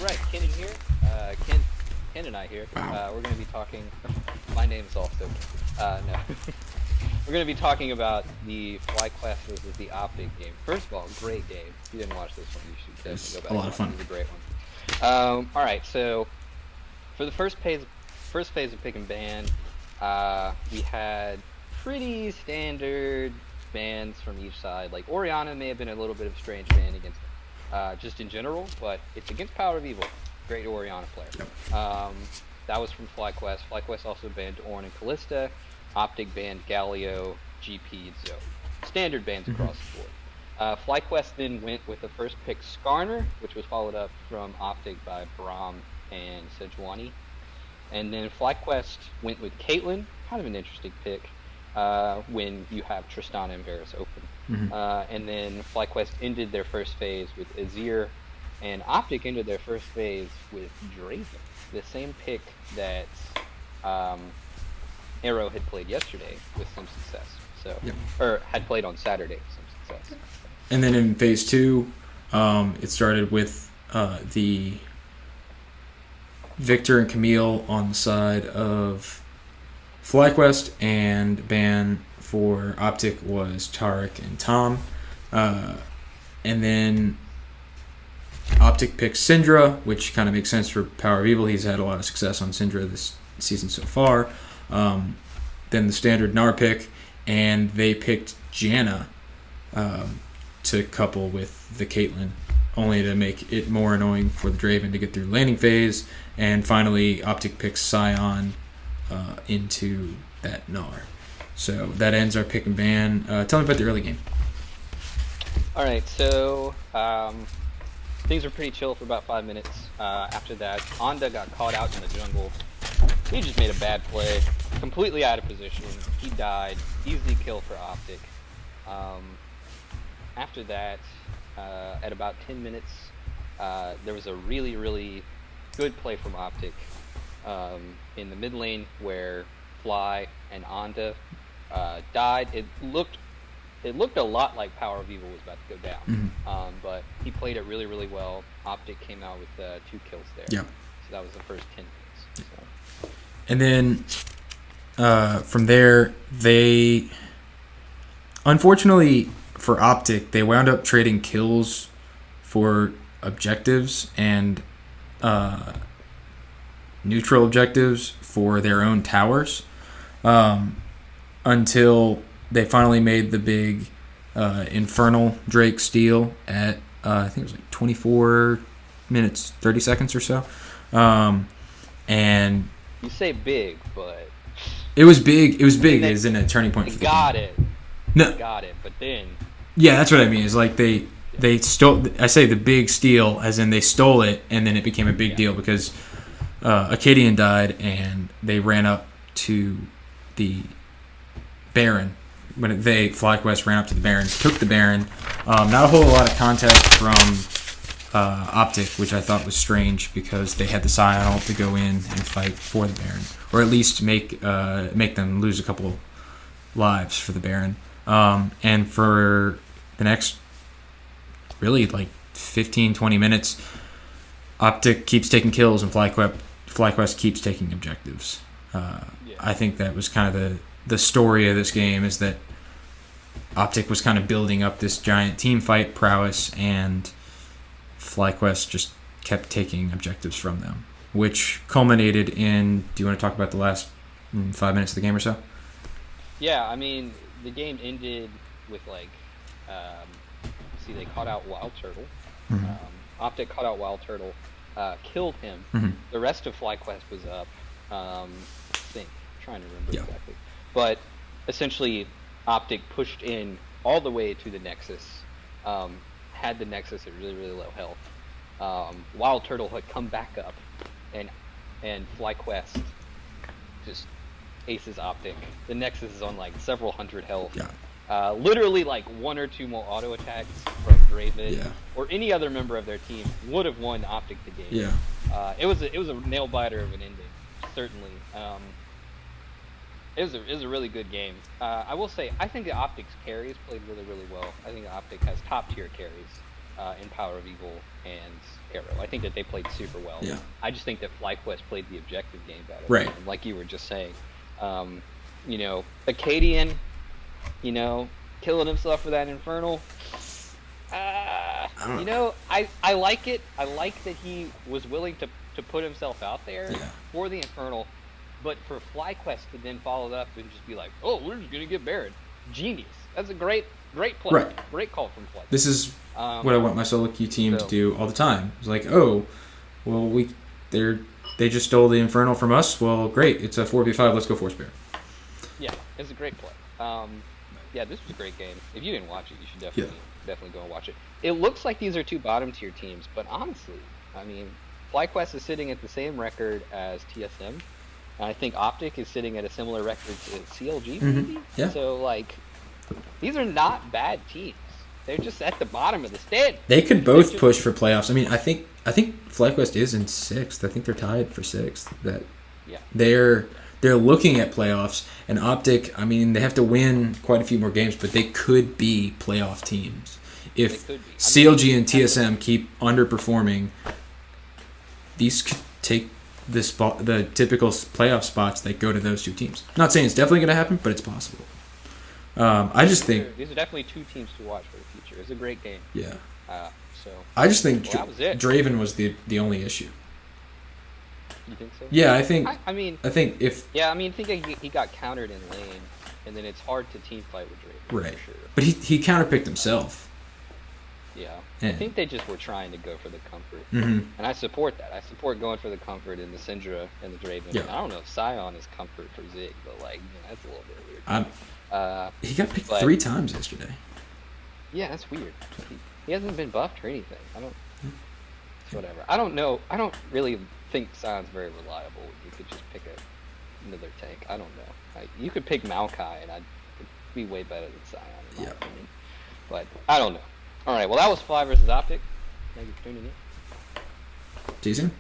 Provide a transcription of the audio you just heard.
All right, Ken is here. Ken and I here. Wow. We're going to be talking. My name's also. No. We're going to be talking about the FlyQuest versus the Optic game. First of all, great game. If you didn't watch this one, you should It's definitely go a back lot and of watch it. fun. It's a great one. All right, so for the first phase of pick and ban, we had pretty standard bans from each side. Like Oriana may have been a little bit of a strange ban against just in general, but it's against Power of Evil. Great Oriana player. Yep. That was from FlyQuest. FlyQuest also banned Ornn and Callista. Optic banned Galio, GP, and Zoe. Standard bans across the board. FlyQuest then went with the first pick Skarner, which was followed up from Optic by Braum and Sejuani. And then FlyQuest went with Caitlyn, kind of an interesting pick, when you have Tristana and Varus open. And then FlyQuest ended their first phase with Azir, and Optic ended their first phase with Draven, the same pick that Arrow had played yesterday with some success. So, Yep. or had played on Saturday with some success. And then in phase two, it started with the Victor and Camille on the side of FlyQuest, and ban for Optic was Tarek and Tom. And then Optic picked Syndra, which kind of makes sense for Power of Evil. He's had a lot of success on Syndra this season so far. Then the standard Gnar pick, and they picked Janna to couple with the Caitlyn, only to make it more annoying for the Draven to get through landing phase. And finally, Optic picks Scion into that Gnar. So that ends our pick and ban. Tell me about the early game. All right, so things were pretty chill for about 5 minutes. After that, Onda got caught out in the jungle. He just made a bad play, completely out of position. He died. Easy kill for Optic. After that, at about 10 minutes, there was a really, really good play from Optic in the mid lane where Fly and Onda died. It looked a lot like Power of Evil was about to go down, but he played it really, really well. Optic came out with 2 kills there. Yeah. So that was the first 10 minutes. So. And then from there, they, unfortunately for Optic, they wound up trading kills for objectives and neutral objectives for their own towers, until they finally made the big Infernal Drake steal at I think it was like 24 minutes 30 seconds or so, and You say big, but it was big. It was big. They- It was in a turning point. they For the got game. it. No, They got it, but then yeah, that's what I mean. Is like they stole. I say the big steal, as in they stole it, and then it became a big deal because Acadian died, and they ran up to the Baron. When FlyQuest ran up to the Baron, took the Baron. Not a whole lot of context from Optic, which I thought was strange because they had the Scion ult to go in and fight for the Baron, or at least make them lose a couple lives for the Baron. And for the next really like 15-20 minutes, Optic keeps taking kills and FlyQuest keeps taking objectives. I think that was kind of the story of this game, is that Optic was kind of building up this giant team fight prowess, and FlyQuest just kept taking objectives from them, which culminated in, do you want to talk about the last 5 minutes of the game or so? yeah, I mean the game ended with like they caught out Wild Turtle. Optic caught out Wild Turtle, killed him. The rest of FlyQuest was up. I think, I'm trying to remember exactly, but essentially Optic pushed in all the way to the Nexus, had the Nexus at really, really low health. Wild Turtle had come back up, and FlyQuest just aces Optic. The Nexus is on like several hundred health. Literally like 1 or 2 more auto attacks from Draven or any other member of their team would have won Optic the game. It was a nail biter of an ending, certainly. It was a really good game. I will say, I think the Optic's carries played really, really well. I think the Optic has top tier carries. in Power of Evil and Arrow. I think that they played super well. Yeah. I just think that FlyQuest played the objective game better. Right. Like you were just saying. Acadian, killing himself for that Infernal. I like it. I like that he was willing to put himself out there for the Infernal, but for FlyQuest to then follow it up and just be like, oh, we're just gonna get Baron. Genius. That's a great play. Right. Great call from FlyQuest. This is what I want my solo queue team to do all the time. It's like, oh, well, they just stole the Infernal from us. Well, great. It's a 4v5. Let's go Force Baron. Yeah, it's a great play. This was a great game. If you didn't watch it, you should definitely go and watch it. It looks like these are two bottom tier teams, but honestly, I mean, FlyQuest is sitting at the same record as TSM, and I think Optic is sitting at a similar record to CLG. Maybe? Yeah. So these are not bad teams. They're just at the bottom of the stand. They could both push for playoffs. I mean, I think FlyQuest is in 6th. I think they're tied for 6th. They're looking at playoffs, and Optic, I mean, they have to win quite a few more games, but they could be playoff teams. If CLG and TSM keep underperforming, these could take the typical playoff spots that go to those two teams. Not saying it's definitely going to happen, but it's possible. I just think these are definitely two teams to watch for the future. It's a great game. Yeah. I just think Draven was the only issue. You think so? Yeah, I think. I think he got countered in lane, and then it's hard to team fight with Draven. Right. For sure. But he counterpicked himself. Yeah. Yeah. I think they just were trying to go for the comfort. Mm-hmm. And I support that. I support going for the comfort in the Syndra and the Draven. Yeah. I don't know if Scion is comfort for Zig, but that's a little bit weird. He got picked 3 times yesterday. Yeah, that's weird. He hasn't been buffed or anything. It's whatever. I don't know. I don't really think Sion's very reliable. You could just pick another tank. I don't know. You could pick Maokai, and it'd be way better than Sion, in my opinion. But I don't know. All right. Well, that was Fly versus Optic. Thank you for tuning in. See you soon.